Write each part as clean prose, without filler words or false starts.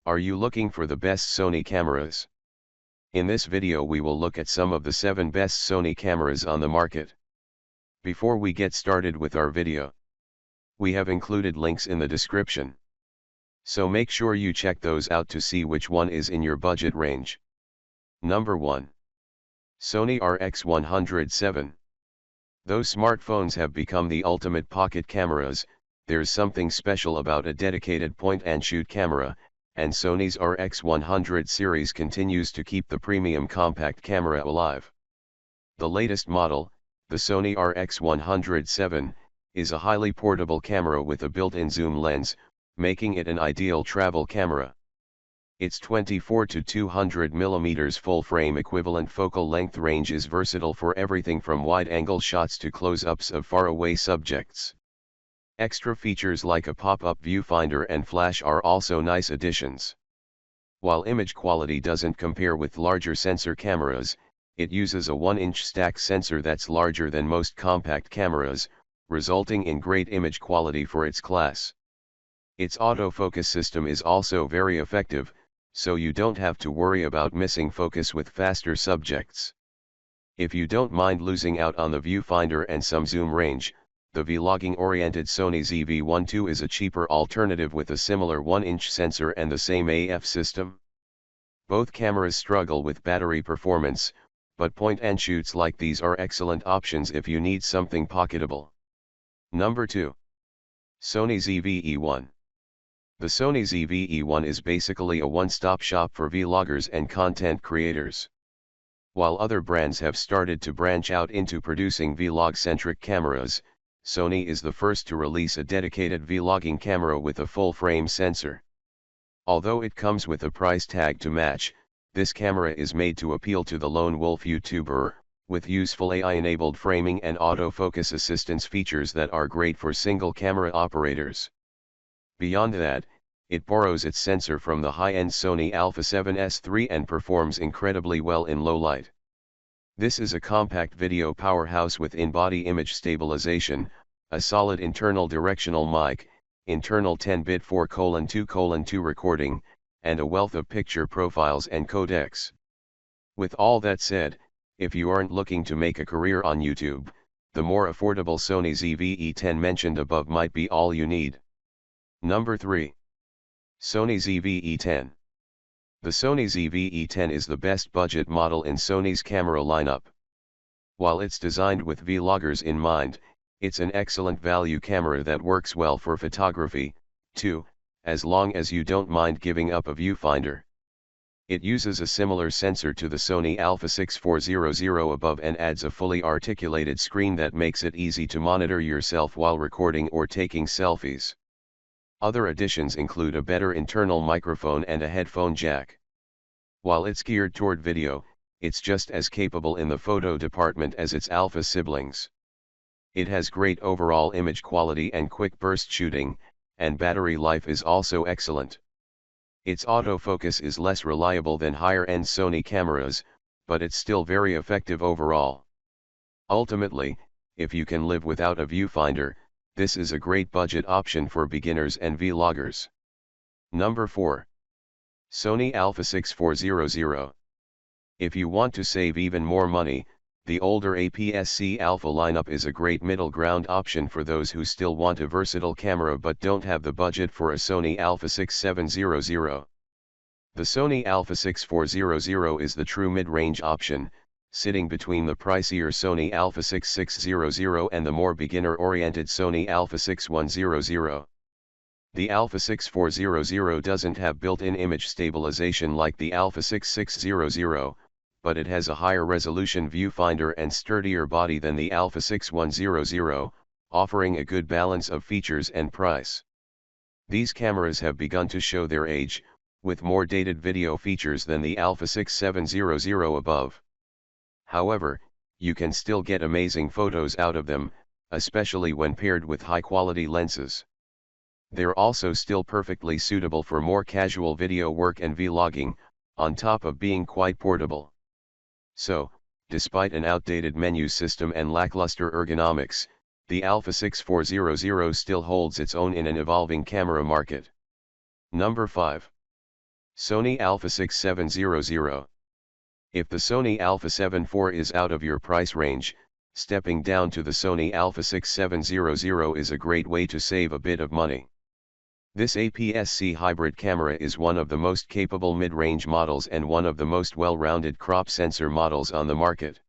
Are you looking for the best Sony cameras? In this video we will look at some of the 7 best Sony cameras on the market. Before we get started with our video, we have included links in the description. So make sure you check those out to see which one is in your budget range. Number 1. Sony RX100 VII. Though smartphones have become the ultimate pocket cameras, there's something special about a dedicated point-and-shoot camera, and Sony's RX100 series continues to keep the premium compact camera alive. The latest model, the Sony RX100 VII, is a highly portable camera with a built-in zoom lens, making it an ideal travel camera. Its 24 to 200 mm full-frame equivalent focal length range is versatile for everything from wide-angle shots to close-ups of far-away subjects. Extra features like a pop-up viewfinder and flash are also nice additions. While image quality doesn't compare with larger sensor cameras, it uses a 1-inch stack sensor that's larger than most compact cameras, resulting in great image quality for its class. Its autofocus system is also very effective, so you don't have to worry about missing focus with faster subjects. If you don't mind losing out on the viewfinder and some zoom range, the vlogging-oriented Sony ZV-1 is a cheaper alternative with a similar 1-inch sensor and the same AF system. Both cameras struggle with battery performance, but point-and-shoots like these are excellent options if you need something pocketable. Number 2. Sony ZV-E1. The Sony ZV-E1 is basically a one-stop shop for vloggers and content creators. While other brands have started to branch out into producing vlog-centric cameras, Sony is the first to release a dedicated vlogging camera with a full-frame sensor. Although it comes with a price tag to match, this camera is made to appeal to the lone wolf YouTuber, with useful AI-enabled framing and autofocus assistance features that are great for single-camera operators. Beyond that, it borrows its sensor from the high-end Sony Alpha 7S III and performs incredibly well in low light. This is a compact video powerhouse with in-body image stabilization, a solid internal directional mic, internal 10-bit 4:2:2 recording, and a wealth of picture profiles and codecs. With all that said, if you aren't looking to make a career on YouTube, the more affordable Sony ZV-E10 mentioned above might be all you need. Number 3. Sony ZV-E10. The Sony ZV-E10 is the best budget model in Sony's camera lineup. While it's designed with vloggers in mind, it's an excellent value camera that works well for photography, too, as long as you don't mind giving up a viewfinder. It uses a similar sensor to the Sony Alpha 6400 above and adds a fully articulated screen that makes it easy to monitor yourself while recording or taking selfies. Other additions include a better internal microphone and a headphone jack. While it's geared toward video, it's just as capable in the photo department as its Alpha siblings. It has great overall image quality and quick burst shooting, and battery life is also excellent. Its autofocus is less reliable than higher-end Sony cameras, but it's still very effective overall. Ultimately, if you can live without a viewfinder, this is a great budget option for beginners and vloggers. Number 4. Sony Alpha 6400. If you want to save even more money, the older APS-C Alpha lineup is a great middle ground option for those who still want a versatile camera but don't have the budget for a Sony Alpha 6700. The Sony Alpha 6400 is the true mid-range option, sitting between the pricier Sony Alpha 6600 and the more beginner-oriented Sony Alpha 6100. The Alpha 6400 doesn't have built-in image stabilization like the Alpha 6600, but it has a higher resolution viewfinder and sturdier body than the Alpha 6100, offering a good balance of features and price. These cameras have begun to show their age, with more dated video features than the Alpha 6700 above. However, you can still get amazing photos out of them, especially when paired with high-quality lenses. They're also still perfectly suitable for more casual video work and vlogging, on top of being quite portable. So, despite an outdated menu system and lackluster ergonomics, the Alpha 6400 still holds its own in an evolving camera market. Number 5. Sony Alpha 6700. If the Sony Alpha 7 IV is out of your price range, stepping down to the Sony Alpha 6700 is a great way to save a bit of money. This APS-C hybrid camera is one of the most capable mid-range models and one of the most well-rounded crop sensor models on the market.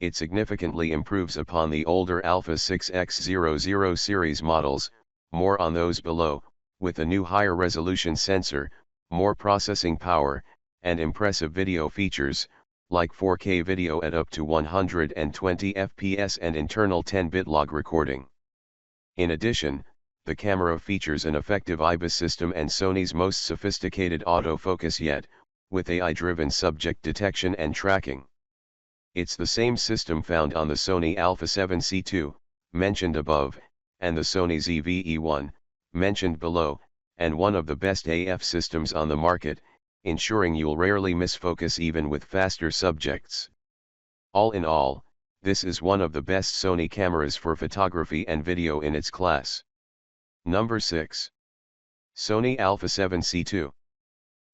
It significantly improves upon the older Alpha 6X00 series models, more on those below, with a new higher resolution sensor, more processing power, and impressive video features, like 4K video at up to 120 FPS and internal 10-bit log recording. In addition, the camera features an effective IBIS system and Sony's most sophisticated autofocus yet, with AI-driven subject detection and tracking. It's the same system found on the Sony Alpha 7 II, mentioned above, and the Sony ZV-E1, mentioned below, and one of the best AF systems on the market, ensuring you'll rarely miss focus even with faster subjects. All in all, this is one of the best Sony cameras for photography and video in its class. Number 6. Sony Alpha 7 II.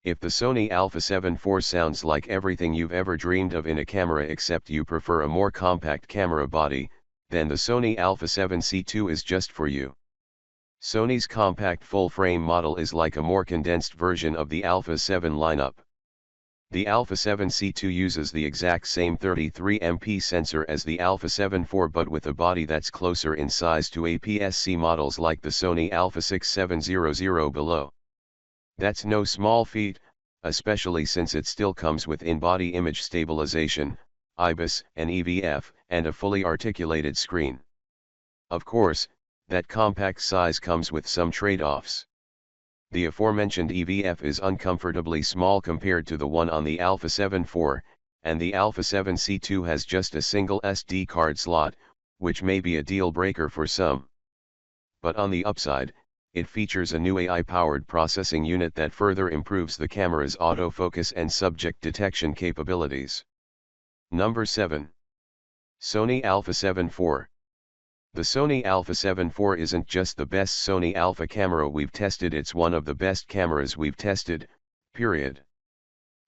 If the Sony Alpha 7 IV sounds like everything you've ever dreamed of in a camera except you prefer a more compact camera body, then the Sony Alpha 7 II is just for you. Sony's compact full-frame model is like a more condensed version of the Alpha 7 lineup. The Alpha 7 II uses the exact same 33MP sensor as the Alpha 7 IV but with a body that's closer in size to APS-C models like the Sony Alpha 6700 below. That's no small feat, especially since it still comes with in-body image stabilization, IBIS and EVF, and a fully articulated screen. Of course, that compact size comes with some trade-offs. The aforementioned EVF is uncomfortably small compared to the one on the Alpha 7 IV, and the Alpha 7 II has just a single SD card slot, which may be a deal breaker for some. But on the upside, it features a new AI-powered processing unit that further improves the camera's autofocus and subject detection capabilities. Number 7. Sony Alpha 7 IV. The Sony Alpha 7 IV isn't just the best Sony Alpha camera we've tested, it's one of the best cameras we've tested, period.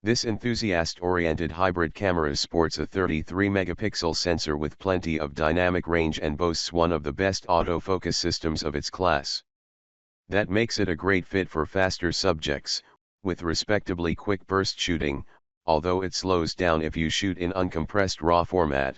This enthusiast-oriented hybrid camera sports a 33-megapixel sensor with plenty of dynamic range and boasts one of the best autofocus systems of its class. That makes it a great fit for faster subjects, with respectably quick burst shooting, although it slows down if you shoot in uncompressed RAW format.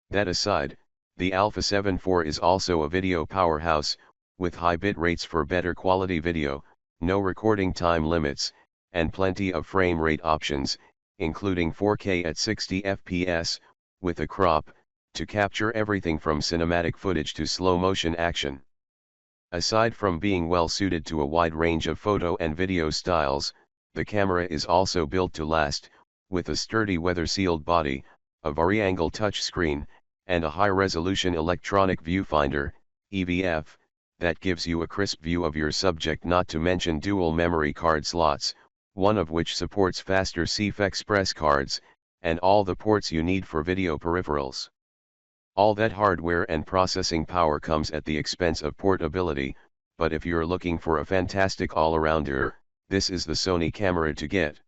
That aside, the Alpha 7 IV is also a video powerhouse, with high bit rates for better quality video, no recording time limits, and plenty of frame rate options, including 4K at 60 FPS, with a crop, to capture everything from cinematic footage to slow motion action. Aside from being well suited to a wide range of photo and video styles, the camera is also built to last, with a sturdy weather-sealed body, a vari-angle touchscreen, and a high-resolution electronic viewfinder, EVF, that gives you a crisp view of your subject, not to mention dual memory card slots, one of which supports faster CF Express cards, and all the ports you need for video peripherals. All that hardware and processing power comes at the expense of portability, but if you're looking for a fantastic all-arounder, this is the Sony camera to get.